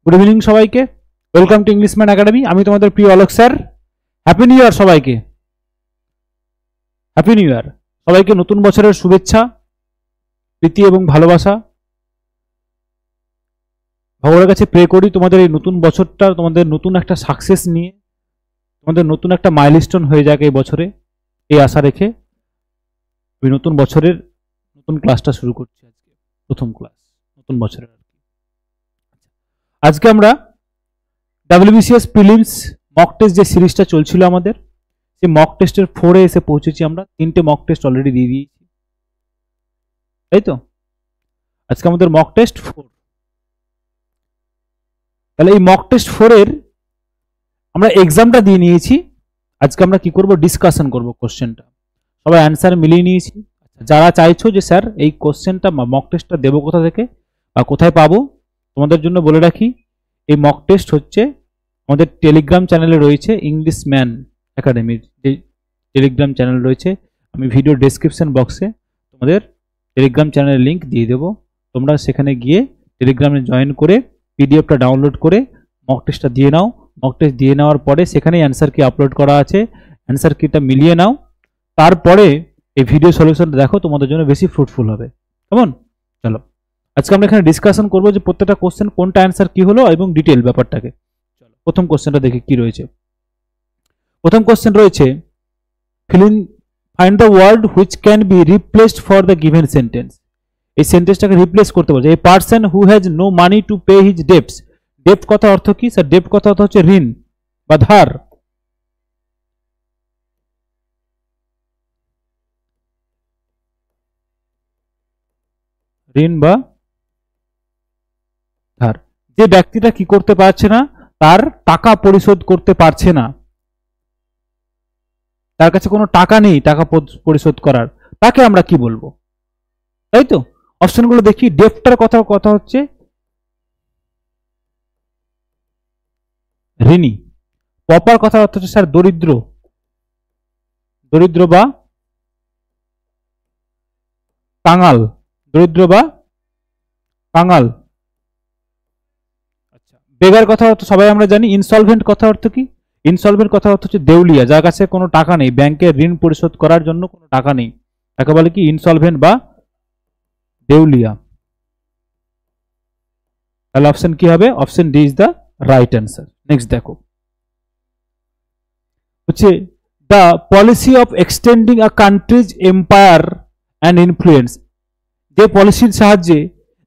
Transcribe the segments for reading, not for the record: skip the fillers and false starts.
Good evening সবাইকে। Welcome to Englishman Academy. আমি তোমাদের প্রিয় Alok sir. Happy new year সবাইকে। হ্যাপি নিউ ইয়ার সবাইকে। নতুন বছরের শুভেচ্ছা, প্রীতি এবং ভালোবাসা। ভগবানের কাছে প্রে করি তোমাদের এই নতুন বছরটা তোমাদের নতুন একটা সাকসেস নিয়ে, তোমাদের নতুন একটা মাইলস্টোন হয়ে যাক এই বছরে, এই আশা রেখে ওই নতুন বছরের নতুন ক্লাসটা শুরু করছি। আজকে প্রথম ক্লাস নতুন বছরের। আজকে আমরা ডাব্লিউবিসিএস প্রিলিমস মক টেস্ট যে সিরিজটা চলছিল আমাদের, সেই মক টেস্টের 4-এ এসে পৌঁছেছি আমরা। 3টে মক টেস্ট অলরেডি দিয়ে দিয়েছি, তাই তো? আজকে আমাদের মক টেস্ট 4। তাহলে এই মক টেস্ট 4-এর আমরা এক্সামটা দিয়ে নিয়েছি। আজকে আমরা কি করব, ডিসকাশন করব কোশ্চেনটা। সবাই অ্যান্সার মিলিয়ে নিয়েছি। যারা চাইছো যে স্যার এই কোশ্চেনটা মক টেস্টটা দেবো কোথা থেকে বা কোথায় পাবো, তোমাদের জন্য বলে রাখি এই মক টেস্ট হচ্ছে আমাদের টেলিগ্রাম চ্যানেলে রয়েছে, ইংলিশম্যান একাডেমির যে টেলিগ্রাম চ্যানেল রয়েছে। আমি ভিডিও ডেসক্রিপশন বক্সে তোমাদের টেলিগ্রাম চ্যানেলের লিঙ্ক দিয়ে দেবো। তোমরা সেখানে গিয়ে টেলিগ্রামে জয়েন করে পিডিএফটা ডাউনলোড করে মক টেস্টটা দিয়ে নাও। মক টেস্ট দিয়ে নেওয়ার পরে সেখানেই অ্যান্সার কি আপলোড করা আছে, অ্যান্সার কিটা মিলিয়ে নাও। তারপরে এই ভিডিও সলিউশনটা দেখো, তোমাদের জন্য বেশি ফ্রুটফুল হবে। কেমন? চলো আজকে আমরা এখানে ডিসকাশন করবো যে প্রত্যেকটা কোশ্চেন কোনটা অ্যান্সার কি হলো এবং ডিটেল ব্যাপারটাকে। চলো প্রথম কোশ্চেনটা দেখি কি রয়েছে। প্রথম কোশ্চেন রয়েছে, find the word which can be replaced for the given sentence. এই সেন্টেন্সটাকে রিপ্লেস করতে বলছে। A person who has no money to pay his debts. ডেপ্ট কথা অর্থ কি স্যার? ডেপ্ট কথা অর্থ হচ্ছে ঋণ বা ধার। ঋণ বা ধার। যে ব্যক্তিটা কি করতে পারছে না, তার টাকা পরিশোধ করতে পারছে না, তার কাছে কোনো টাকা নেই টাকা পরিশোধ করার, তাকে আমরা কি বলবো? তাই তো? অপশনগুলো দেখি। ডেপ্টার কথা হচ্ছে ঋণী। পপার কথা অর্থ হচ্ছে স্যার দরিদ্র, দরিদ্র বা কাঙাল, দরিদ্র বা কাঙাল। আচ্ছা, বেগার কথা অর্থ সবাই আমরা জানি। ইনসলভেন্ট কথা অর্থ কি? ইনসলভেন্ট কথা অর্থ হচ্ছে দেউলিয়া, যার কাছে কোনো টাকা নেই, ব্যাংকের ঋণ পরিশোধ করার জন্য কোনো টাকা নেই, তাকে বলে কি ইনসলভেন্ট বা দেউলিয়া। তাহলে অপশন কি হবে? Option D is the right answer. Next দেখো হচ্ছে the policy of extending a countries empire and influence. যে পলিসির সাহায্যে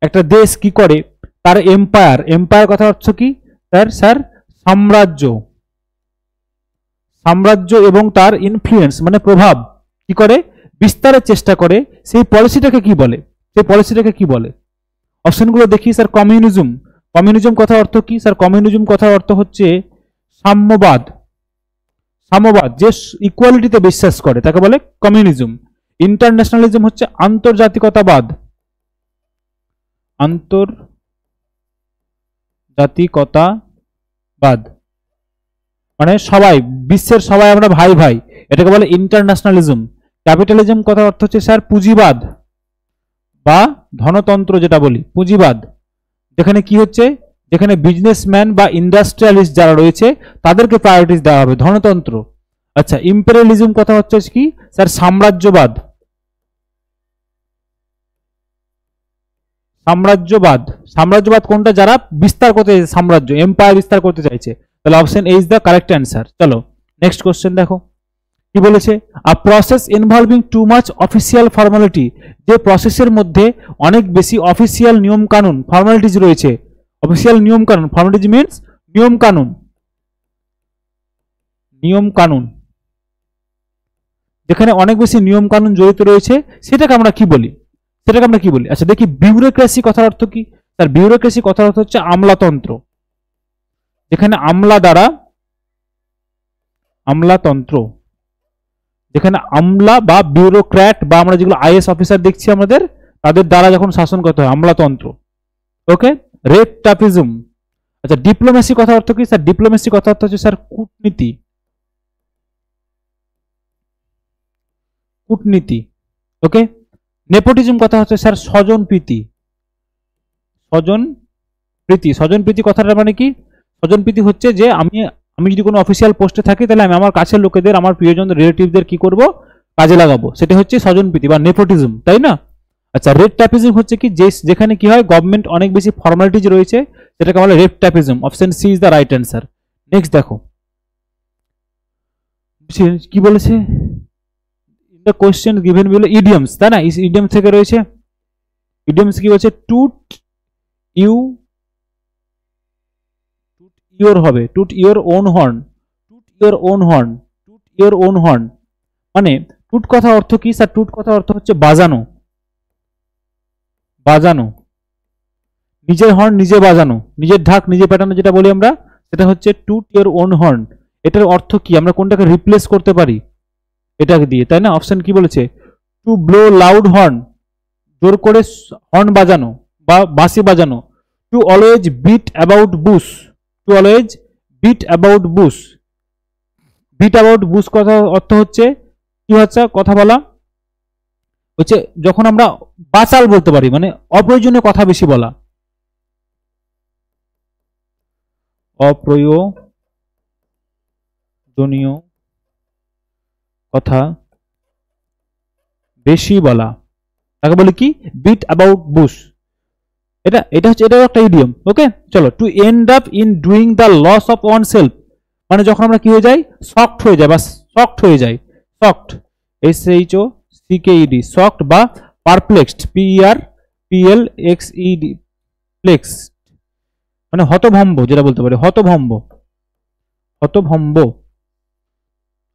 একটা দেশ কি করে তার এম্পায়ার, এম্পায়ার কথা অর্থ কি তার স্যার? সাম্রাজ্য, সাম্রাজ্য এবং তার ইনফ্লুয়েন্স মানে প্রভাব কি করে বিস্তারের চেষ্টা করে, সেই পলিসিটাকে কি বলে? সেই পলিসিটাকে কি বলে? অপশনগুলো দেখি স্যার। কমিউনিজম। কমিউনিজম কথা অর্থ কি স্যার? কমিউনিজম কথা অর্থ হচ্ছে সাম্যবাদ, সাম্যবাদ, যে ইকুয়ালিটিতে বিশ্বাস করে তাকে বলে কমিউনিজম। ইন্টারন্যাশনালিজম হচ্ছে আন্তর্জাতিকতাবাদ, আন্তর্জাতিকতাবাদ মানে সবাই, বিশ্বের সবাই আমরা ভাই ভাই, এটাকে বলে ইন্টারন্যাশনালিজম। ক্যাপিটালিজম কথা অর্থ হচ্ছে স্যার পুঁজিবাদ বা ধনতন্ত্র, যেটা বলি পুঁজিবাদ, যেখানে কি হচ্ছে, যেখানে বিজনেসম্যান বা ইন্ডাস্ট্রিয়ালিস্ট যারা রয়েছে তাদেরকে প্রায়োরিটিস দেওয়া হবে, ধনতন্ত্র। আচ্ছা, ইম্পেরিয়ালিজম কথা হচ্ছে কি স্যার? সাম্রাজ্যবাদ, সাম্রাজ্যবাদ। সাম্রাজ্যবাদ কোনটা? যারা বিস্তার করতে চাইছে, সাম্রাজ্য এম্পায়ার বিস্তার করতে চাইছে। তাহলে option A is the correct answer. চলো নেক্সট কোশ্চেন দেখো কি বলেছে। A process involving too much official formality. যে প্রসেসের মধ্যে অনেক বেশি অফিসিয়াল নিয়ম কানুন, ফর্মালিটিজ রয়েছে। অফিসিয়াল নিয়ম কানুন, ফর্মালিটিজ মিনস নিয়ম কানুন, নিয়ম কানুন, যেখানে অনেক বেশি নিয়ম কানুন জড়িত রয়েছে, সেটাকে আমরা কি বলি? সেটাকে আমরা কি বলি? আচ্ছা দেখি, বিউরোক্রেসি কথার অর্থ কি স্যার? বিউরোক্রেসি কথার অর্থ হচ্ছে আমলাতন্ত্র, যেখানে আমলা দ্বারা, আমলাতন্ত্র, যেখানে আমলা বা বিউরোক্র্যাট বা আমরা যেগুলো আইএস অফিসার দেখছি আমাদের, তাদের দ্বারা যখন শাসন করতে হয়, আমলাতন্ত্র। ওকে, রেড টাপিজম। আচ্ছা, ডিপ্লোমেসি কথা অর্থ কি স্যার? ডিপ্লোমেসি কথা অর্থ হচ্ছে স্যার কূটনীতি, কূটনীতি। ওকে, নেপোটিজম কথা হচ্ছে স্যার স্বজন প্রীতি, স্বজন প্রীতি। স্বজন প্রীতি কথাটা মানে কি? স্বজন প্রীতি হচ্ছে যে আমি যদি কোনো অফিসিয়াল পোস্টে থাকি তাহলে আমি আমার কাছের লোকেদের, আমার প্রিয়জন, রিলেটিভদের কি করব, কাজে লাগাবো, সেটা হচ্ছে স্বজন প্রীতি বা নেপোটিজম, তাই না? আচ্ছা, রেড ট্যাপিজম হচ্ছে কি, যেখানে কি হয় গভর্নমেন্ট অনেক বেশি ফর্মালিটিজ রয়েছে, সেটাকে বলে red tapism. Option C is the right answer. Next দেখো কি বলেছে, the question given below idioms, তাই না? ইডিয়ম থেকে রয়েছে, ইডিয়মস কি বলছে, টুট ইউর হবে, toot your own horn, toot your own horn, toot your own horn, মানে টুট কথা অর্থ কি স্যার? টুট কথা অর্থ হচ্ছে বাজানো, বাজানো, নিজের হর্ন নিজে বাজানো, নিজের ঢাক নিজে পেটানো, যেটা বলি আমরা, সেটা হচ্ছে টুট ইউর ওন হর্ন। এটার অর্থ কি? আমরা কোনটাকে রিপ্লেস করতে পারি এটাকে দিয়ে, তাই না? অপশন কি বলেছে, টু ব্লো লাউড হর্ন, জোর করে হর্ন বাজানো বা বাঁশি বাজানো। To always beat about bush, to always beat about bush, beat about bush কথা অর্থ হচ্ছে কি হচ্ছে, কথা বলা হচ্ছে যখন আমরা বাচাল বলতে পারি, মানে অপ্রয়োজনীয় কথা বেশি বলা, অপ্রয়োজনীয় কথা বেশি বলা, তাকে বলে কি, বিট অ্যাবাউট বুশ। এটা হচ্ছে, এটাও একটা ইডিয়ম। ওকে, চলো, to end up in doing the loss of oneself, মানে যখন আমরা কি হয়ে যাই, শকড হয়ে যাই বা শকড হয়ে যাই, শকড, SHOCKED, শকড বা পারপ্লেক্সড, PERPLXED, প্লেক্স মানে হতভম্ব, যেটা বলতে পারি হতভম্ব, হতভম্ব।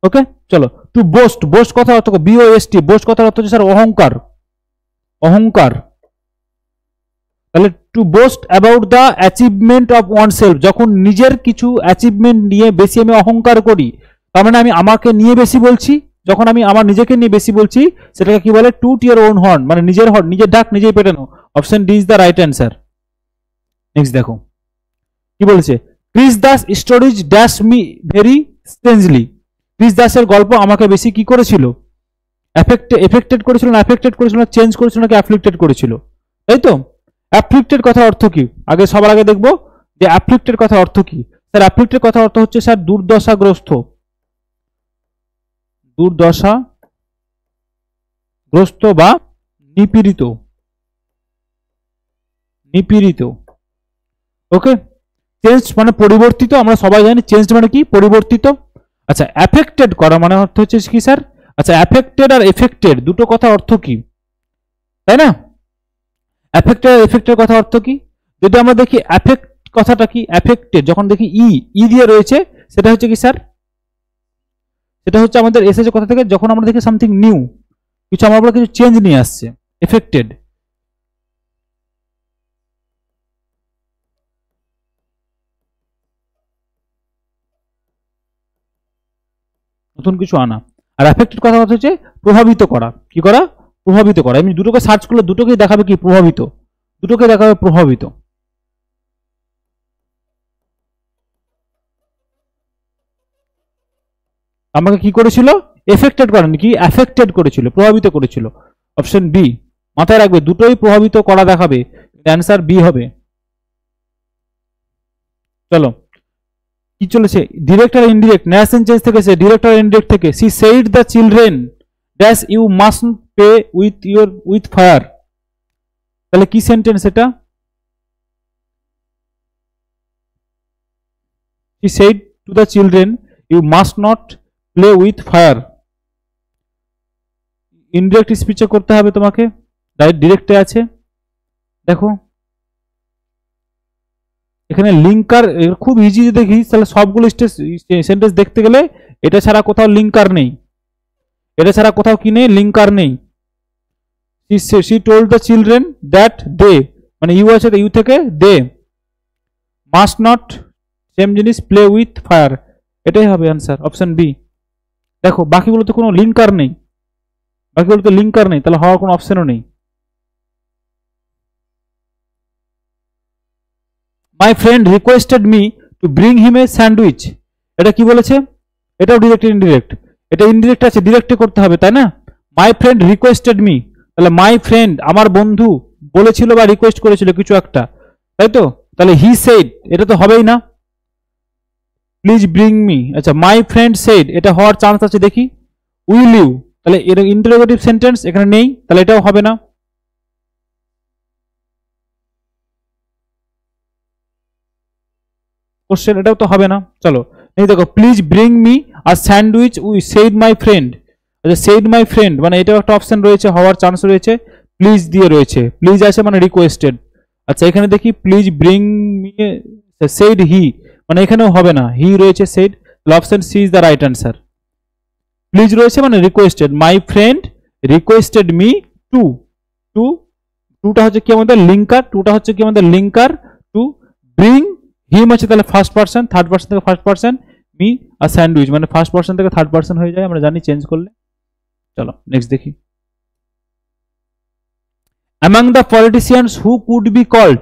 ওকে, চলো, টু বোস্ট, বোস্ট কথা অর্থ BOST, বোস্ট কথার অর্থ হচ্ছে স্যার অহংকার, অহংকার। তাহলে to boast about the achievement of oneself, যখন নিজের কিছু অ্যাচিভমেন্ট নিয়ে বেশি আমি অহংকার করি, তার মানে আমি আমাকে নিয়ে বেশি বলছি, যখন আমি আমার নিজেকে নিয়ে বেশি বলছি, সেটাকে কি বলে, টুট ইউর ওন হর্ন, মানে নিজের হর্ন, নিজের ডাক নিজেই পেটানো। Option D is the right answer. Next দেখো কি বলেছে, Chris Das stories dash me very strangely, Chris দাসের গল্প আমাকে বেশি কি করেছিল, এফেক্টেড করেছিল না, অ্যাফেক্টেড করেছিল না, চেঞ্জ করেছিল নাকি অ্যাফ্লিক্টেড করেছিল, তাই তো? অ্যাফ্লিক্টেড কথা অর্থ কি, আগে সবার আগে দেখবো যে অ্যাফ্লিক্টেড কথা অর্থ কি। স্যার অ্যাফ্লিক্টেড কথা অর্থ হচ্ছে স্যার দুর্দশাগ্রস্ত, দুর্দশাগ্রস্ত বা নিপীড়িত, নিপীড়িত। ওকে, চেঞ্জ মানে পরিবর্তিত, আমরা সবাই জানি চেঞ্জ মানে কি, পরিবর্তিত। আচ্ছা, অ্যাফেক্টেড করা মানে অর্থ হচ্ছে কি স্যার, আচ্ছা অ্যাফেক্টেড আর এফেক্টেড দুটো কথা অর্থ কি, তাই না? অ্যাফেক্টেড আর এফেক্টের কথা অর্থ কি? যদি আমরা দেখি অ্যাফেক্ট কথাটা কি, অ্যাফেক্টেড যখন দেখি ই দিয়ে রয়েছে, সেটা হচ্ছে কি স্যার, সেটা হচ্ছে আমাদের এসেছে কথা থেকে, যখন আমরা দেখি সামথিং নিউ, কিছু আমার উপর কিছু চেঞ্জ নিয়ে আসছে, এফেক্টেড। নতুন কিছু আনা। আর অ্যাফেক্টেড কথা হচ্ছে প্রভাবিত করা, কি করা, প্রভাবিত করা। আমি দুটোকে সার্চ করলে দুটোকেই দেখাবে কি, প্রভাবিত, দুটোকে দেখাবে প্রভাবিত। আমাকে কি করেছিল, এফেক্টেড করেনি, কি অ্যাফেক্টেড করেছিল, প্রভাবিত করেছিল। অপশন বি, মাথায় রাখবে দুটোই প্রভাবিত করা দেখাবে, অ্যান্সার বি হবে। চলো কি চলেছে, ডিরেক্ট আর ইনডিরেক্ট, ন্যারেশন চেঞ্জ থেকে সে ডিরেক্ট আর ইনডিরেক্ট থেকে, she said the children dash you must play with fire, তাহলে কি সেন্টেন্স এটা, she said to the children you must not play with fire. Indirect স্পিচে করতে হবে তোমাকে, ডিরেক্টে আছে, দেখো এখানে লিঙ্কার, খুব ইজি দেখি তাহলে সবগুলো সেন্টেন্স দেখতে গেলে এটা ছাড়া কোথাও লিঙ্কার নেই, এটা ছাড়া কোথাও কি নেই, লিঙ্কার নেই। she told the children that they, মানে ইউ আছে, ইউ থেকে দে, মাস্ট নট, সেম জিনিস, প্লে উইথ ফায়ার, এটাই হবে আনসার, অপশন বি। দেখো বাকিগুলোতে কোনো লিঙ্কার নেই, বাকিগুলোতে লিঙ্কার নেই, তাহলে হওয়ার কোনো অপশনও নেই। মাই friend requested me to bring him A sandwich, এটা কি বলেছে, এটাও ডিরেক্ট ইনডিরেক্ট, এটা ইনডিরেক্ট আছে, ডিরেক্টে করতে হবে, তাই না? মাই ফ্রেন্ড রিকোয়েস্টেড মি, তাহলে মাই ফ্রেন্ড আমার বন্ধু বলেছিল বা রিকোয়েস্ট করেছিল কিছু একটা, তাই তো? তাহলে হি সেড এটা তো হবেই না। প্লিজ ব্রিং মি, আচ্ছা মাই ফ্রেন্ড সেড এটা হওয়ার চান্স আছে দেখি। উইল ইউ, তাহলে এটা ইন্টারোগেটিভ সেন্টেন্স এখানে নেই, তাহলে এটাও হবে না। কোশ্চেন এটাও তো হবে না। চলো এই দেখো, please bring me a sandwich we said my friend, আচ্ছা সেড মাই ফ্রেন্ড মানে এটাও একটা অপশন রয়েছে, হওয়ার চান্স রয়েছে। প্লিজ দিয়ে রয়েছে, প্লিজ আছে মানে রিকোয়েস্টেড। আচ্ছা এখানে দেখি please bring me said he, মানে এখানেও হবে না, হি রয়েছে said, option C is the right answer. Please রয়েছে মানে requested, my friend requested me to, to টুটা হচ্ছে কি আমাদের লিঙ্কার, টুটা হচ্ছে কি আমাদের লিঙ্কার টু ব্রিং, হিম হচ্ছে তাহলে ফার্স্ট পার্সন, থার্ড পার্সন থেকে ফার্স্ট পার্সন, মি আর স্যান্ডউইচ মানে ফার্স্ট পার্সন থেকে থার্ড পার্সন হয়ে যায়, আমরা জানি চেঞ্জ করলে। চলো নেক্সট দেখি। Among the politicians who could be called,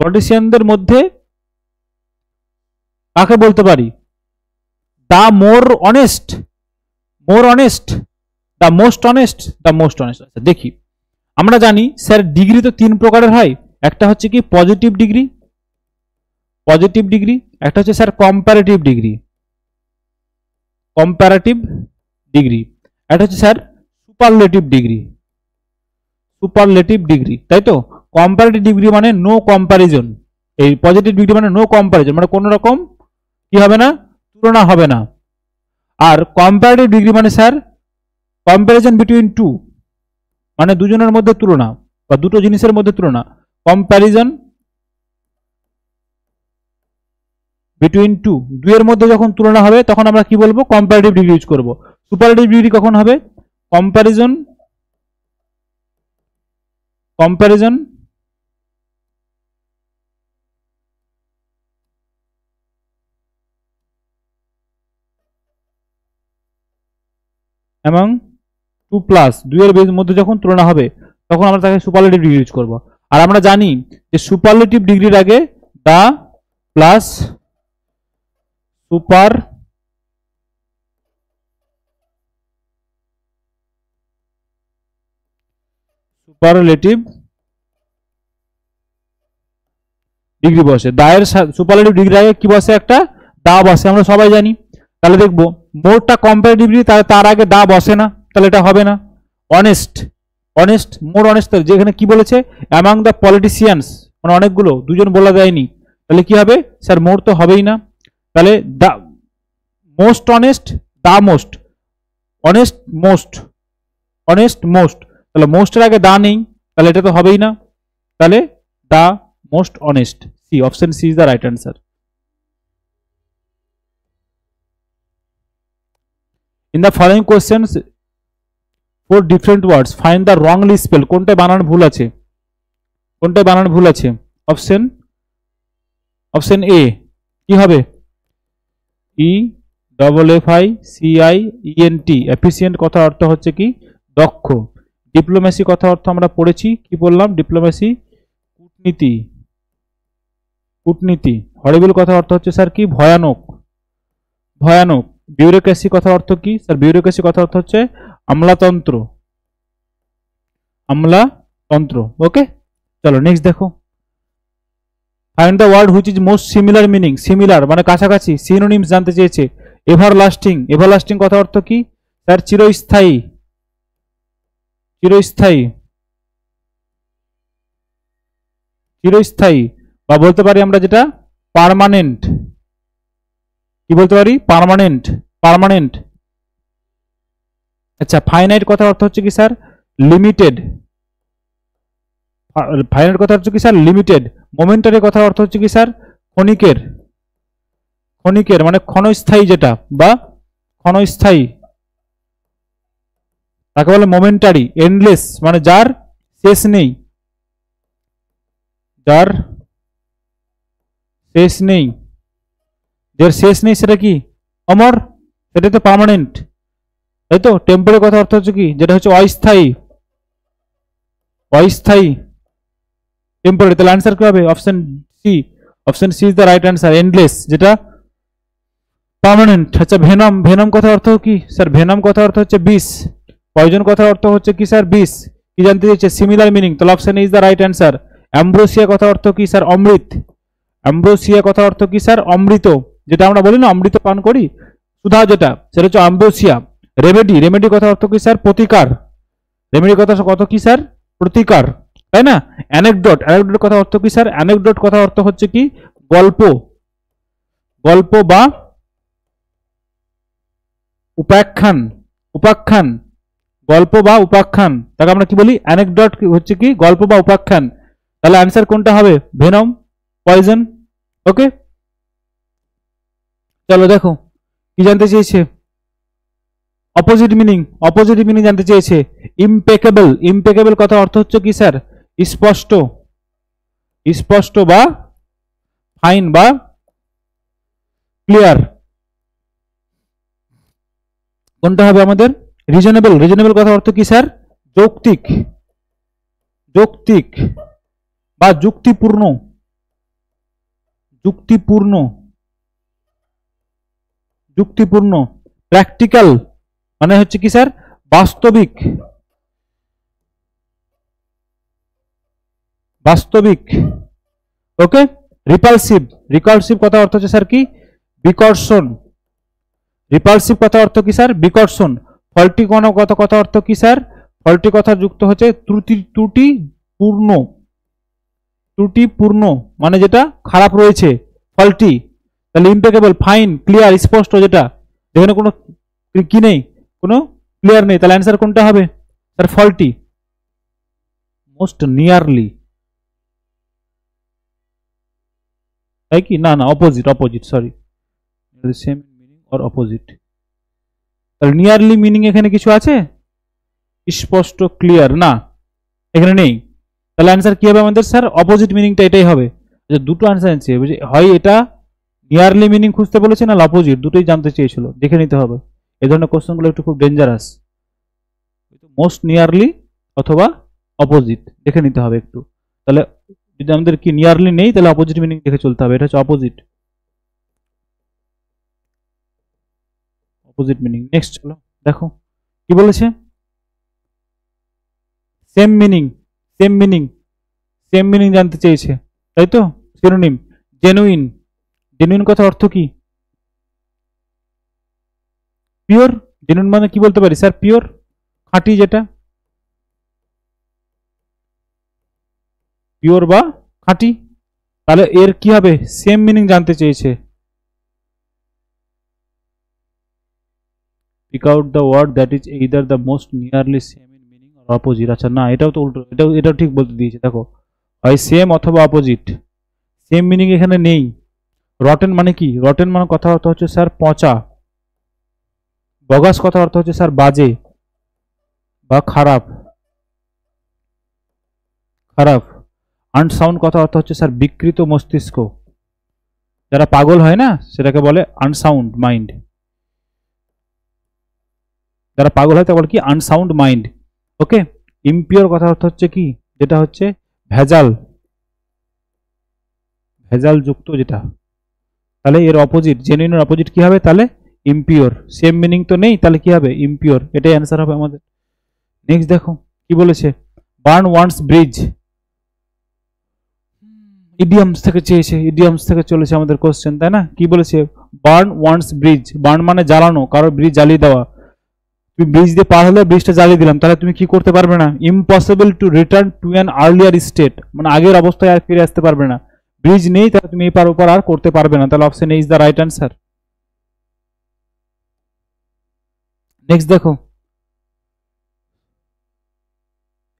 পলিটিশিয়ানদের মধ্যে কাকে বলতে পারি? The more honest, more honest, the most honest, the most honest. আচ্ছা দেখি, আমরা জানি স্যার ডিগ্রি তো তিন প্রকারের হয়, একটা হচ্ছে কি পজিটিভ ডিগ্রি, পজিটিভ ডিগ্রি, একটা হচ্ছে sir comparative degree, comparative degree, একটা হচ্ছে sir superlative degree, superlative degree, তাই তো। কম্পারেটিভ ডিগ্রি মানে নো কম্পারিজন, এই পজিটিভ ডিগ্রি মানে নো কম্পারিজন মানে কোনো রকম কি হবে না, তুলনা হবে না। আর কম্পারেটিভ ডিগ্রি মানে স্যার কম্পারিজন বিটুইন টু, মানে দুজনের মধ্যে তুলনা বা দুটো জিনিসের মধ্যে তুলনা, কম্পারিজন বিটুইন টু, দুইয়ের মধ্যে যখন তুলনা হবে তখন আমরা কি বলবো, কম্পারেটিভ ডিগ্রি ইউজ করব। সুপারলেটিভ ডিগ্রি কখন হবে, কম্পারিজন, কম্পারিজন এবং টু প্লাস, দুইয়ের মধ্যে যখন তুলনা হবে তখন আমরা তাকে সুপারলেটিভ ডিগ্রি ইউজ করব। আর আমরা জানি যে সুপারলেটিভ ডিগ্রির আগে the plus super superlative degree বসে, দায়ের সুপারলেটিভ ডিগ্রির আগে কি বসে, একটা দা বসে, আমরা সবাই জানি। তাহলে দেখবো মোরটা কম্পারেটিভ ডিগ্রি, তাহলে তার আগে দা বসে না, তাহলে এটা হবে না। অনেস্ট, অনেস্ট, মোর অনেস্ট, যেখানে কি বলেছে অ্যামাং দ্য পলিটিশিয়ানস মানে অনেকগুলো, দুজন বলা যায়নি, তাহলে কি হবে স্যার, মোর তো হবেই না। তাহলে the most honest, the most honest, most honest, most, তাহলে মোস্টের আগে দা নেই, তাহলে এটা তো হবেই না, তাহলে the most honest, C, option C is the right answer. In the following questions for different words find the wrongly spelled, কোনটায় বানান ভুল আছে, কোনটায় বানান ভুল আছে, অপশন অপশন এ কি হবে, E double F I C I E N T, efficient কথা অর্থ হচ্ছে কি দক্ষ। ডিপ্লোমেসি কথা অর্থ আমরা পড়েছি, কি বললাম, ডিপ্লোমেসি কূটনীতি, কূটনীতি। হরিবল কথা অর্থ হচ্ছে স্যার কি, ভয়ানক, ভয়ানক। বিউরোক্রেসি কথা অর্থ কি স্যার, বিউরোক্রেসি কথা অর্থ হচ্ছে আমলাতন্ত্র, আমলাতন্ত্র। ওকে চলো নেক্সট দেখো। Find the word which is most similar meaning, similar মানে কাছাকাছি, সিনোনিমস জানতে চেয়েছে। এভারলাস্টিং, এভারলাস্টিং কথা অর্থ কি স্যার, চিরস্থায়ী, চিরস্থায়ী, চিরস্থায়ী, বা বলতে পারি আমরা যেটা পার্মানেন্ট, কি বলতে পারি, পার্মানেন্ট, পার্মানেন্ট। আচ্ছা ফাইনাইট কথা অর্থ হচ্ছে কি স্যার, লিমিটেড, ফাইনাইট কথা হচ্ছে কি স্যার, লিমিটেড। মোমেন্টারি কথা অর্থ হচ্ছে কি স্যার, ক্ষণিকের, ক্ষণিকের মানে ক্ষণস্থায়ী যেটা, বা ক্ষণস্থায়ী, তাকে বলে মোমেন্টারি। এন্ডলেস মানে যার শেষ নেই, যার শেষ নেই, যার শেষ নেই সেটা কি অমর, সেটা তো পার্মানেন্ট, তাই তো। টেম্পোরারি কথা অর্থ হচ্ছে কি, যেটা হচ্ছে অস্থায়ী, অস্থায়ী, টেম্পোরারি। তাহলে আনসার কি হবে, option C, option C is the right answer, endless যেটা পার্মানেন্ট। আচ্ছা ভেনম, ভেনম কথা অর্থ কি স্যার, ভেনম কথা অর্থ হচ্ছে বিষ। পয়জন কথা অর্থ হচ্ছে কি স্যার, বিষ। কি জানতে চাইছে, সিমিলার মিনিং, তাহলে option is the right answer, ambrosia কথা অর্থ কি স্যার? অমৃত। অ্যাম্ব্রোসিয়া কথা অর্থ কি স্যার? অমৃত, যেটা আমরা বলি না অমৃত পান করি, সুধা যেটা, সেটা হচ্ছে অ্যাম্ব্রোসিয়া। রেমেডি, রেমেডি কথা অর্থ কি স্যার? প্রতিকার। রেমেডি কথা কত কি স্যার? প্রতিকার, তাই না? অ্যানেকডট, অ্যানেকডট কথা অর্থ কি স্যার? অ্যানেকডট কথা অর্থ হচ্ছে কি? গল্প, গল্প বা উপাখ্যান, উপাখ্যান, গল্প বা উপাখ্যান, তাকে আমরা কি বলি? অ্যানেকডট হচ্ছে কি? গল্প বা উপাখ্যান। তাহলে অ্যান্সার কোনটা হবে? Venom, poison. ওকে, চলো দেখো কি জানতে চেয়েছে। অপোজিট মিনিং, অপোজিট মিনিং জানতে চেয়েছে। ইমপেকেবল, ইমপেকেবল কথা অর্থ হচ্ছে কি স্যার? স্পষ্ট, স্পষ্ট বা ফাইন বা ক্লিয়ার। কোনটা হবে আমাদের? রিজনেবল, রিজনেবল কথা অর্থ কি স্যার? যৌক্তিক, যৌক্তিক বা যুক্তিপূর্ণ, যুক্তিপূর্ণ, যুক্তিপূর্ণ। প্র্যাকটিক্যাল মানে হচ্ছে কি স্যার? বাস্তবিক, বাস্তবিক। ওকে, রিপালসিভ, রিপালসিভ কথা অর্থ হচ্ছে স্যার কি? বিকর্ষণ। রিপালসিভ কথা অর্থ কি স্যার? বিকর্ষণ। ফল্টি কোন কথা, কথা অর্থ কি স্যার? ফল্টি কথা যুক্ত হচ্ছে ত্রুটি, ত্রুটিপূর্ণ, ত্রুটিপূর্ণ মানে যেটা খারাপ রয়েছে, ফল্টি। তাহলে ইমপেকেবল, ফাইন, ক্লিয়ার, স্পষ্ট, যেটা যেখানে কোনো কি নেই, কোনো ক্লিয়ার নেই। তাহলে অ্যান্সার কোনটা হবে স্যার? ফল্টি। মোস্ট নিয়ারলি, তাই কি? না না, opposite, opposite, sorry, same meaning or opposite. তাহলে নিয়ারলি মিনিং এখানে কিছু আছে? স্পষ্ট, ক্লিয়ার, না এখানে নেই। তাহলে অ্যান্সার কি হবে আমাদের স্যার? অপোজিট মিনিংটা এটাই হবে। যে দুটো অ্যান্সার আছে, হয় এটা নিয়ারলি মিনিং খুঁজতে বলেছে, না অপোজিট, দুটোই জানতে চেয়েছিল, দেখে নিতে হবে। এই ধরনের কোশ্চেনগুলো একটু খুব ডেঞ্জারাস। মোস্ট নিয়ারলি অথবা অপোজিট দেখে নিতে হবে একটু। তাহলে যদি আমাদের কি নিয়ারলি নেই, তাহলে অপোজিট মিনিং দেখে চলতে হবে। এটা হচ্ছে অপোজিট, অপোজিট মিনিং। নেক্সট চলো দেখো কি বলেছে। Same meaning, same meaning, same meaning জানতে চেয়েছে, তাই তো? সিনোনিম, জেনুইন, জেনুইন কথা অর্থ কি? পিওর। জেনুইন মানে কি বলতে পারি স্যার? পিওর, খাঁটি, যেটা পিওর বা খাঁটি। তাহলে এর কি হবে? সেম মিনিং জানতে চেয়েছে। Pick out the word that is either the most nearly same in meaning or opposite। আচ্ছা না, এটাও তো উল্টো, এটাও ঠিক বলতে দিয়েছে। দেখো, হয় সেম অথবা অপোজিট। সেম মিনিং এখানে নেই। রটেন মানে কি? রটেন মানে কথা অর্থ হচ্ছে স্যার পচা। বগাস কথা অর্থ হচ্ছে স্যার বাজে বা খারাপ, খারাপ। আনসাউন্ড কথা অর্থ হচ্ছে স্যার বিকৃত মস্তিষ্ক। যারা পাগল হয় না, সেটাকে বলে আনসাউন্ড মাইন্ড। যারা পাগল হয় তা বলে কি? Unsound mind. ওকে, ইমপিওর কথা অর্থ হচ্ছে কি? যেটা হচ্ছে ভেজাল, ভেজাল যুক্ত যেটা। তাহলে এর অপোজিট, জেনুইনের অপোজিট কি হবে তাহলে? ইমপিওর। সেম মিনিং তো নেই, তাহলে কি হবে? ইমপিওর। এটাই অ্যান্সার হবে আমাদের। নেক্সট দেখো কি বলেছে। বার্ন ওয়ান্স ব্রিজ, ইডিয়ামস থেকে চেয়েছে, ইডিয়ামস থেকে চলেছে আমাদের কোশ্চেন, তাই না? কি বলেছে? Burn once bridge. বার্ন মানে জ্বালানো, কারো ব্রিজ জ্বালিয়ে দেওয়া। তুমি ব্রিজ দিয়ে পার হলে ব্রিজটা জ্বালিয়ে দিলাম, তাহলে তুমি কি করতে পারবে না? Impossible to return to an earlier state, মানে আগের অবস্থায় আর ফিরে আসতে পারবে না। ব্রিজ নেই, তাহলে তুমি এই পার ওপার আর করতে পারবে না। তাহলে option A is the right answer. Next দেখো,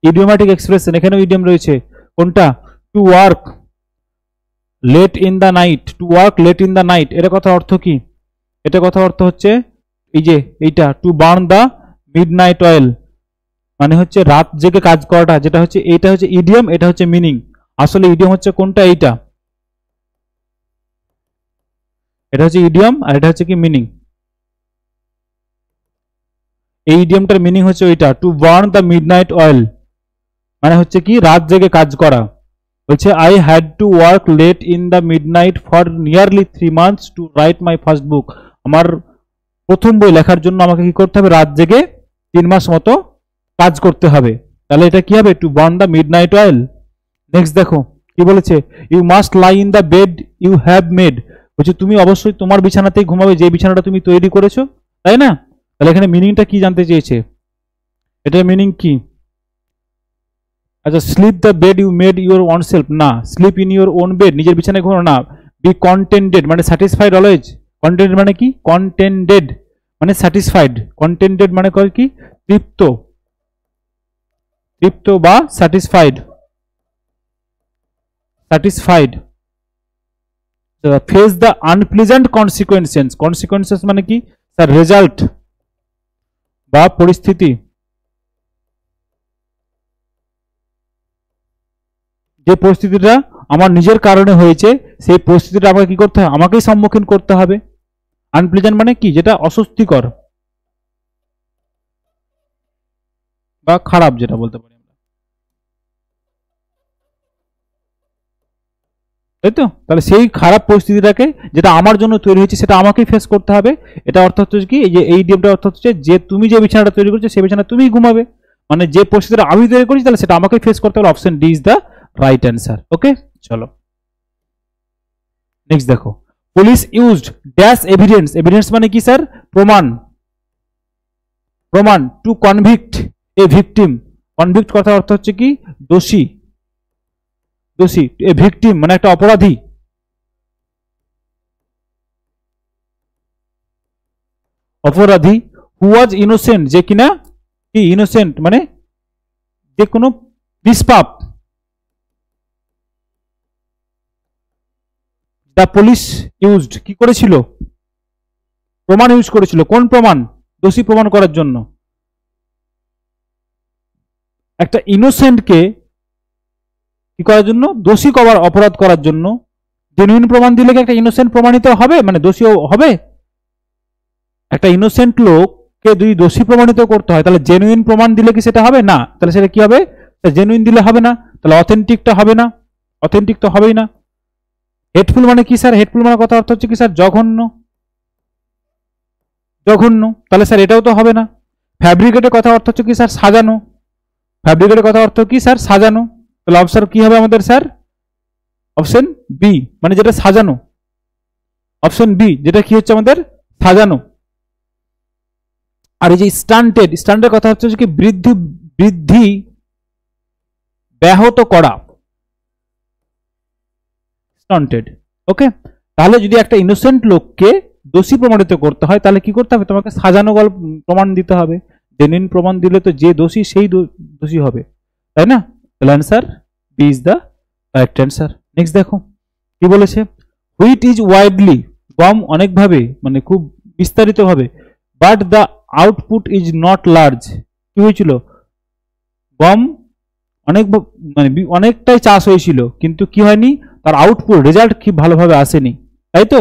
ইডিওম্যাটিক এক্সপ্রেশন, এখানেও ইডিয়ম রয়েছে। কোনটা? Two work late in the night, two work late in the night, এটা কথা অর্থ কি? এটা কথা অর্থ হচ্ছে এই যে এইটা, two burn the midnight oil, মানে হচ্ছে রাত জেগে কাজ করাটা, যেটা হচ্ছে এইটা হচ্ছে ইডিয়ম, এটা হচ্ছে মিনিং। আসলে ইডিয়ম হচ্ছে কোনটা? এইটা, এটা হচ্ছে ইডিয়ম আর এটা হচ্ছে কি মিনিং। এই ইডিয়মটার মিনিং হচ্ছে ওইটা, to burn the midnight oil, মানে হচ্ছে কি রাত জেগে কাজ করা। বলছে I had to work late in the midnight for nearly 3 months to write my first book. আমার প্রথম বই লেখার জন্য আমাকে কি করতে হবে? রাত জেগে 3 মাস মতো কাজ করতে হবে। তাহলে এটা কি হবে? To burn the midnight oil. Next দেখো কি বলেছে, you must lie in the bed you have made, বলছে তুমি অবশ্যই তোমার বিছানাতেই ঘুমাবে যে বিছানাটা তুমি তৈরি করেছো, তাই না? তাহলে এখানে মিনিংটা কি জানতে চেয়েছে, এটার মিনিং কি? আচ্ছা, sleep the bed you made your own self, না sleep in your own bed, নিজের বিছানায় ঘুমানো না। বি কন্টেন্টেড মানে স্যাটিসফাইড অলওয়েজ, কন্টেন্টেড মানে কি, কন্টেন্টেড মানে স্যাটিসফাইড, কন্টেন্টেড মানে কি, তৃপ্ত, তৃপ্ত বা satisfied, satisfied. Face the unpleasant consequences, consequences মানে কি স্যার, রেজাল্ট বা পরিস্থিতি, যে পরিস্থিতিটা আমার নিজের কারণে হয়েছে সেই পরিস্থিতিটা আমাকে কি করতে হবে, আমাকেই সম্মুখীন করতে হবে। আনপ্লেজেন্ট মানে কি, যেটা অস্বস্তিকর বা খারাপ, যেটা বলতে পারি আমরা, তাই তো? তাহলে সেই খারাপ পরিস্থিতিটাকে যেটা আমার জন্য তৈরি হয়েছে সেটা আমাকেই ফেস করতে হবে। এটা অর্থ হচ্ছে কি, এই যে এই ডিএমটার অর্থ হচ্ছে যে তুমি যে বিছানাটা তৈরি করছো সেই বিছানা তুমিই ঘুমাবে, মানে যে পরিস্থিতিটা আমি তৈরি করেছি তাহলে সেটা আমাকেই ফেস করতে হবে। Option D is the right answer. Okay, চলো নেক্সট দেখো, police used dash evidence, evidence মানে কি স্যার, প্রমাণ, প্রমাণ, to convict a victim, convict কথার অর্থ হচ্ছে কি, দোষী, দোষী, এ ভিকটিম মানে একটা অপরাধী, অপরাধী, হু ওয়াজ ইনোসেন্ট যে কিনা কি, ইনোসেন্ট মানে যে কোনো নিষ্পাপ। দ্য পুলিশ ইউজড কি করেছিল, প্রমাণ ইউজ করেছিল, কোন প্রমাণ, দোষী প্রমাণ করার জন্য। একটা ইনোসেন্টকে কি করার জন্য, দোষী করার, অপরাধ করার জন্য। জেনুইন প্রমাণ দিলে কি একটা ইনোসেন্ট প্রমাণিত হবে, মানে দোষী হবে? একটা ইনোসেন্ট লোককে যদি দোষী প্রমাণিত করতে হয় তাহলে জেনুইন প্রমাণ দিলে কি সেটা হবে না, তাহলে সেটা কি হবে, জেনুইন দিলে হবে না, তাহলে অথেন্টিকটা হবে না, অথেন্টিক তো হবেই না। হেটফুল মানে কি স্যার, হেটফুল মানে কথা অর্থ হচ্ছে কি স্যার, জঘন্য, জঘন্য, তাহলে স্যার এটাও তো হবে না। ফ্যাব্রিকেটের কথা অর্থ হচ্ছে কি স্যার, সাজানো, ফ্যাব্রিকেটের কথা অর্থ কি স্যার, সাজানো, তাহলে অপশন কি হবে আমাদের স্যার, অপশন বি মানে যেটা সাজানো, অপশন বি যেটা কি হচ্ছে আমাদের সাজানো। আর এই যে স্টান্টেড, স্টান্টের কথা হচ্ছে কি, বৃদ্ধি, বৃদ্ধি ব্যাহত করা, স্টান্টেড। ওকে, তাহলে যদি একটা ইনোসেন্ট লোককে দোষী প্রমাণিত করতে হয় তাহলে কি করতে হবে, তোমাকে সাজানো গল্প প্রমাণ দিতে হবে। জেনুইন প্রমাণ দিলে তো যে দোষী সেই দোষী হবে, তাই না? তাহলে answer B is the correct answer. Next দেখো কি বলেছে, হুইট ইজ ওয়াইডলি, গম অনেকভাবে মানে খুব বিস্তারিত ভাবে, but the output is not large, কি হয়েছিল, গম অনেক মানে অনেকটাই চাষ হয়েছিল কিন্তু কি হয়নি, তার আউটপুট রেজাল্ট কি ভালোভাবে আসেনি, তাই তো?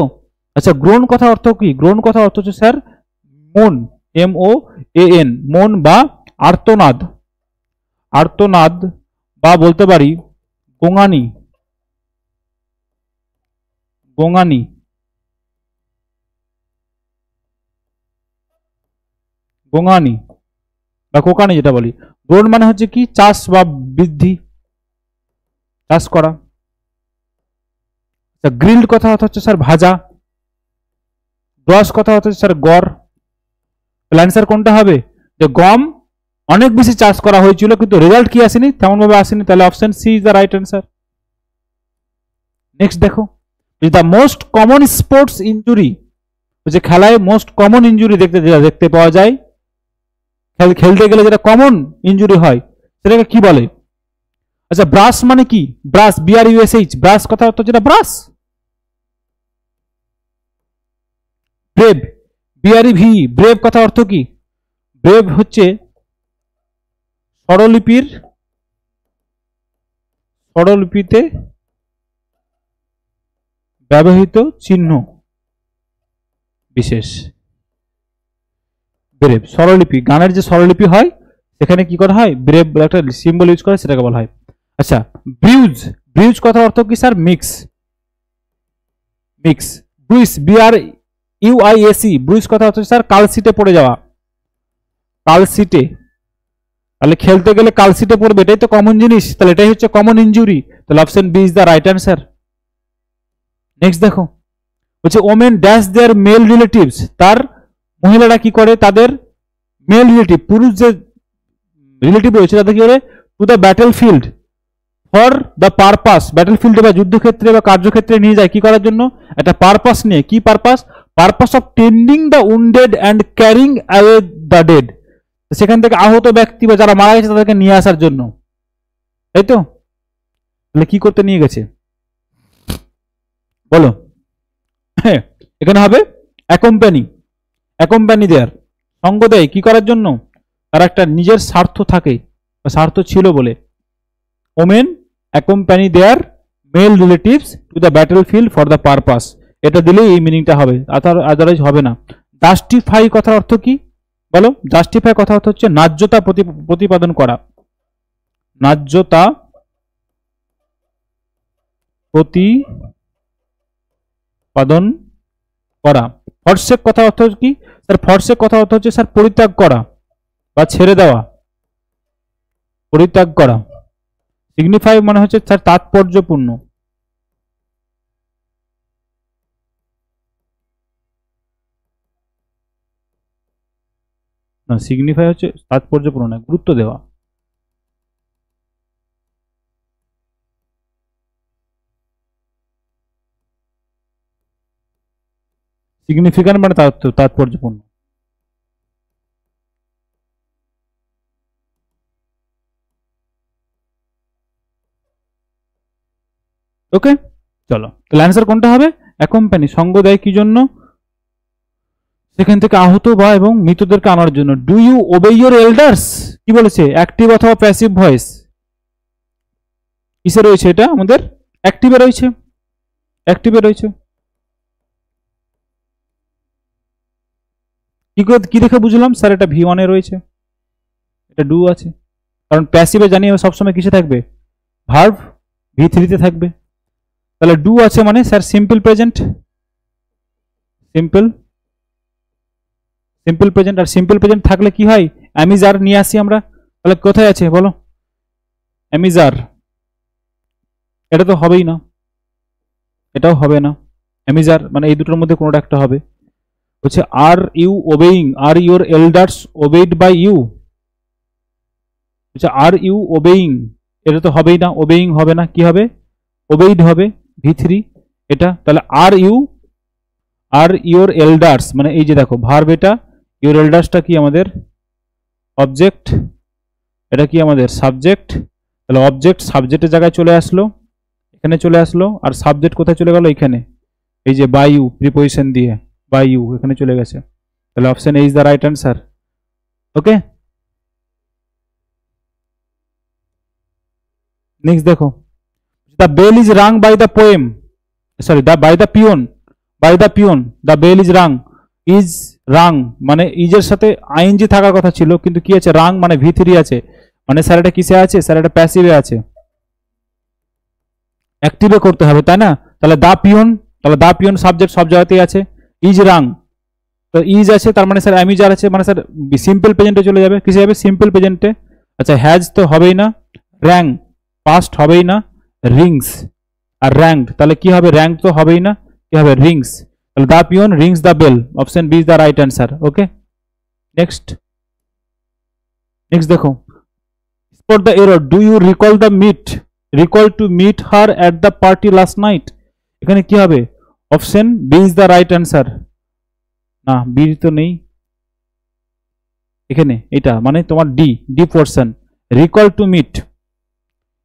আচ্ছা, গ্রোন কথা অর্থ কি, গ্রোন কথা অর্থ হচ্ছে স্যার মন, এম ও এ এন, মন বা আর্তনাদ, আর্তনাদ বা বলতে পারি গোঙানি, গোঙানি, গোঙানি বা কোকানি যেটা বলি। গ্রোন মানে হচ্ছে কি, চাষ বা বৃদ্ধি, চাষ করা। গ্রিলড কথা হচ্ছে স্যার ভাজা, গ্রস কথা হচ্ছে স্যার গড়। তাহলে অ্যান্সার কোনটা হবে, যে গম অনেক বেশি চাষ করা হয়েছিল কিন্তু রেজাল্ট কি আসেনি, তেমন ভাবে আসেনি, তাহলে option C is the right answer. Next দেখো, the most common sports injury, যে খেলায় মোস্ট কমন ইনজুরি দেখতে পাওয়া যায়, খেলতে গেলে যেটা কমন ইনজুরি হয় সেটাকে কি বলে? আচ্ছা, ব্রাশ মানে কি, ব্রাশ, বিআর ইউএসএইচ, ব্রাশ কথা অর্থ যেটা ব্রাশ। ব্রেভ, বিআরই ভি, ব্রেভ কথা অর্থ কি, ব্রেভ হচ্ছে স্বরলিপির, স্বরলিপিতে ব্যবহৃত চিহ্ন বিশেষ, ব্রেভ স্বরলিপি, গানের যে স্বরলিপি হয় সেখানে কি করা হয়, ব্রেভ একটা সিম্বল ইউজ করে সেটাকে বলা হয়। আচ্ছা, ব্রিউজ, ব্রিউজ কথা অর্থ কি স্যার, মিক্স, মিক্স। ব্রুইস, বিআর ইউআইএসি, ব্রুইস কথা অর্থ স্যার কালশিটে পড়ে যাওয়া, কালশিটে, তাহলে খেলতে গেলে কালসিটে পড়বে, এটাই তো কমন জিনিস, তাহলে এটাই হচ্ছে কমন ইনজুরি, তাহলে option B is the right answer. Next দেখো, বলছে women dash their male relatives, তার মহিলারা কি করে তাদের মেল রিলেটিভ, পুরুষ যে রিলেটিভ রয়েছে তাদের কি করে, two the battle field for the purpose, battle ফিল্ডে বা যুদ্ধক্ষেত্রে বা কার্যক্ষেত্রে নিয়ে যায় কি করার জন্য, একটা পারপাস নিয়ে, কি purpose, purpose of trending the wounded and carrying away the dead, সেখান থেকে আহত ব্যক্তি বা যারা মারা গেছে তাদেরকে নিয়ে আসার জন্য, তাই তো? তাহলে কি করতে নিয়ে গেছে বলো? হ্যাঁ, এখানে হবে অ্যাকম্পানি, অ্যাকম্পানি দেয়ার, সঙ্গ দেয় কি করার জন্য, তার একটা নিজের স্বার্থ থাকে বা স্বার্থ ছিল বলে। Women accompany their male relatives to the battle field for the purpose, এটা দিলেই এই মিনিংটা হবে, আদারওয়াইজ হবে না। জাস্টিফাই কথার অর্থ কি বলো? জাস্টিফাই কথা অর্থ হচ্ছে ন্যায্যতা প্রতিপাদন করা, ন্যায্যতা প্রতিপাদন করা। ফরসেক কথা অর্থ কি স্যার? ফরসেক কথা অর্থ হচ্ছে স্যার পরিত্যাগ করা বা ছেড়ে দেওয়া, পরিত্যাগ করা। সিগনিফাই মানে হচ্ছে স্যার তাৎপর্যপূর্ণ, না সিগনিফাই হচ্ছে তাৎপর্যপূর্ণ না, গুরুত্ব দেওয়া। সিগনিফিক্যান্ট মানে তাৎপর্যপূর্ণ। ওকে, চলো তাহলে অ্যান্সার কোনটা হবে? অ্যাকম্পানি, সঙ্গ দেয় কি জন্য? সেখান থেকে আহত বা এবং মৃতদেরকে আনার জন্য। ডু ইউ ওবে ইউর এল্ডার্স, কি বলেছে? অ্যাক্টিভ অথবা প্যাসিভ ভয়েস, কিসে রয়েছে এটা আমাদের? অ্যাক্টিভে রয়েছে, অ্যাক্টিভে রয়েছে। কি দেখে বুঝলাম স্যার এটা ভি ওয়ানে রয়েছে, এটা ডু আছে, কারণ প্যাসিভে জানি আমি সবসময় কিসে থাকবে, ভার্ব ভি থ্রিতে থাকবে। তাহলে ডু আছে মানে sir simple present, simple simple present, আর সিম্পল প্রেজেন্ট থাকলে কি হয়, অ্যামিজার নিয়ে আসি আমরা, তাহলে কোথায় আছে বলো? অ্যামিজার, এটা তো হবেই না, এটাও হবে না, অ্যামিজার মানে এই দুটোর মধ্যে কোনোটা একটা হবে। হচ্ছে are you obeying, are your elders obeyed by you, আচ্ছা আর ইউ ওবেইং, এটা তো হবেই না, ওবেইং হবে না, কি হবে? ওবেইড হবে, ভি থ্রি এটা। তাহলে আর ইউর এল্ডার্স মানে এই যে দেখো ভার্ব, এটা ইউর এল্ডার্সটা কি আমাদের অবজেক্ট, এটা কি আমাদের সাবজেক্ট, তাহলে অবজেক্ট সাবজেক্টের জায়গায় চলে আসলো, এখানে চলে আসলো, আর সাবজেক্ট কোথায় চলে গেল? এখানে, এই যে বাই ইউ প্রিপোজিশন দিয়ে বাই ইউ এখানে চলে গেছে, তাহলে option A is the right answer. Okay, next দেখো, the bell is rung by the poem, sorry by the peon, by the peon the bell is rung, is rung মানে ইজের সাথে ING থাকার কথা ছিল, কিন্তু কি আছে? রাং মানে ভি থ্রি আছে, মানে স্যার এটা কিসে আছে? স্যার এটা প্যাসিভে আছে, অ্যাক্টিভে করতে হবে তাই না? তাহলে দা পিওন, তাহলে দা পিওন সাবজেক্ট সব জায়গাতেই আছে, ইজ রাং তো ইজ আছে, তার মানে স্যার অ্যামিজার আছে, মানে স্যার সিম্পল প্রেজেন্টে চলে যাবে, কিসে যাবে? সিম্পল প্রেজেন্টে। আচ্ছা হ্যাজ তো হবেই না, র্যাং পাস্ট হবেই না, রিংস আর র্যাঙ্কড, তাহলে কি হবে? র্যাঙ্ক তো হবেই না, কি হবে? রিংস, তাহলে the peon rings the bell, option B is the right answer. Okay, next দেখো, spot the error, do you recall the recall to meet her at the party last night, এখানে কি হবে? Option B is the right answer. না B তো নেই এখানে, এটা মানে তোমার D portion, recall to meet,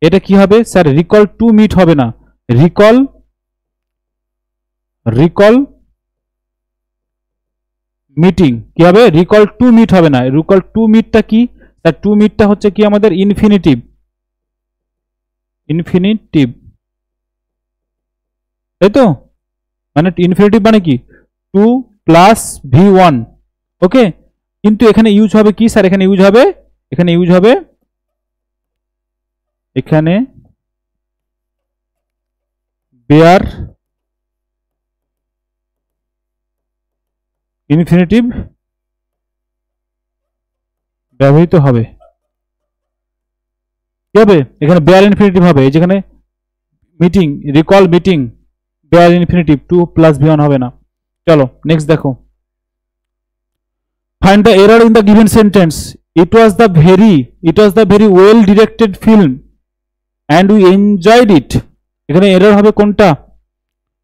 এটা কি হবে স্যার? রিকল টু মিট হবে না, রিকল মিটিং, কি হবে? রিকল টু মিট হবে না, রিকল টু মিটটা কি? তার টু মিটটা হচ্ছে কি আমাদের ইনফিনিটিভ, তাই তো? মানে ইনফিনিটিভ মানে কি? টু প্লাস ভি ওয়ান, ওকে, কিন্তু এখানে ইউজ হবে কি স্যার? এখানে ইউজ হবে, এখানে বেয়ার ইনফিনিটিভ ব্যবহৃত হবে, কি হবে এখানে বেয়ার ইনফিনিটিভ হবে, যেখানে meeting recall meeting bare infinitive 2 + v1 হবে না। চলো নেক্সট দেখো, find the error in the given sentence. It was the very well directed film and we enjoyed it. এখানে এরর হবে কোনটা?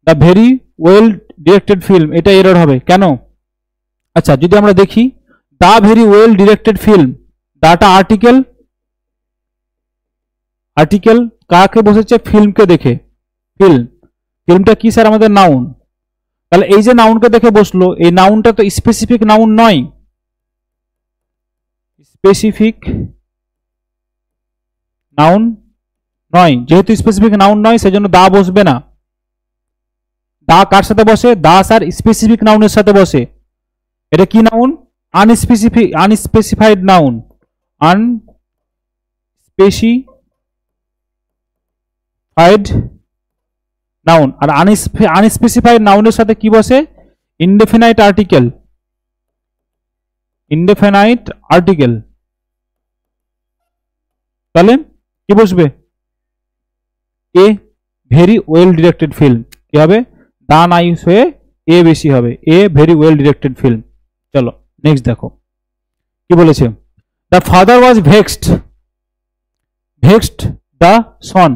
The very well directed film, এটা error হবে কেন? আচ্ছা যদি আমরা দেখি the very well directed film, দাটা আর্টিকেল, আর্টিকেল কাকে বসেছে? ফিল্মকে দেখে। ফিল্মটা কি স্যার? আমাদের নাউন। তাহলে এই যে নাউনকে দেখে বসলো, এই নাউনটা তো স্পেসিফিক নাউন নয়, স্পেসিফিক নাউন নয়। যেহেতু স্পেসিফিক নাউন নয় সেজন্য দা বসবে না। দা কার সাথে বসে? দা স্যার স্পেসিফিক নাউনের সাথে বসে। এটা কি noun? Unspecified noun, unspecified noun. আর আনস্পেসিফাইড নাউনের সাথে কি বসে? Indefinite article, indefinite article. তাহলে কি বসবে? A very well directed film. কি হবে? দা না ইউজ হয়ে এ বেশি হবে, a very well directed film. চলো নেক্সট দেখো কি বলেছে, the father was vexed, vexed the son.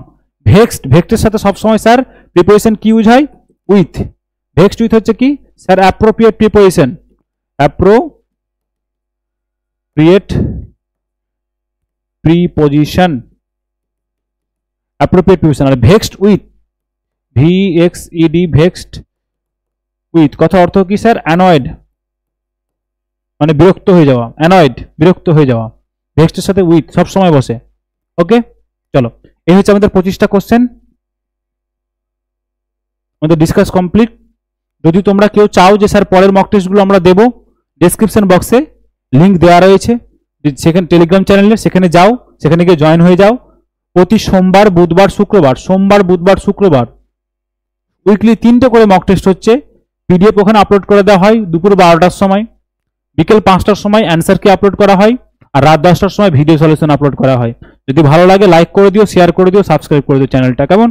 Vexed, ভেক্সডের সাথে সবসময় স্যার প্রিপোজিশন কি ইউজ হয়? উইথ। ভেক্সড উইথ হচ্ছে কি sir? Appropriate preposition, appropriate preposition, appropriate preposition. আর vexed with, V E X E D, vexed with কথা অর্থ কি স্যার? অ্যানয়েড, মানে বিরক্ত হয়ে যাওয়া, অ্যানয়েড বিরক্ত হয়ে যাওয়া। ভেক্সডের সাথে উইথ সব সময় বসে। ওকে চলো, এই হচ্ছে আমাদের 25টা কোশ্চেন, আমাদের ডিসকাস কমপ্লিট। যদি তোমরা কেউ চাও যে স্যার পরের মক টেস্টগুলো আমরা দেবো, ডেসক্রিপশন বক্সে লিঙ্ক দেওয়া রয়েছে, সেখানে টেলিগ্রাম চ্যানেলে, সেখানে যাও, সেখানে গিয়ে জয়েন হয়ে যাও। প্রতি সোমবার, বুধবার, শুক্রবার, সোমবার, বুধবার, শুক্রবার উইকলি 3টে করে মক টেস্ট হচ্ছে। পিডিএফ ওখানে আপলোড করে দেওয়া হয় দুপুর 12টার সময়, বিকেল 5টার সময় অ্যান্সার কি আপলোড করা হয়, আর রাত 10টার সময় ভিডিও সলিউশন আপলোড করা হয়। যদি ভালো লাগে লাইক করে দিও, শেয়ার করে দিও, সাবস্ক্রাইব করে দিও চ্যানেলটা, কেমন?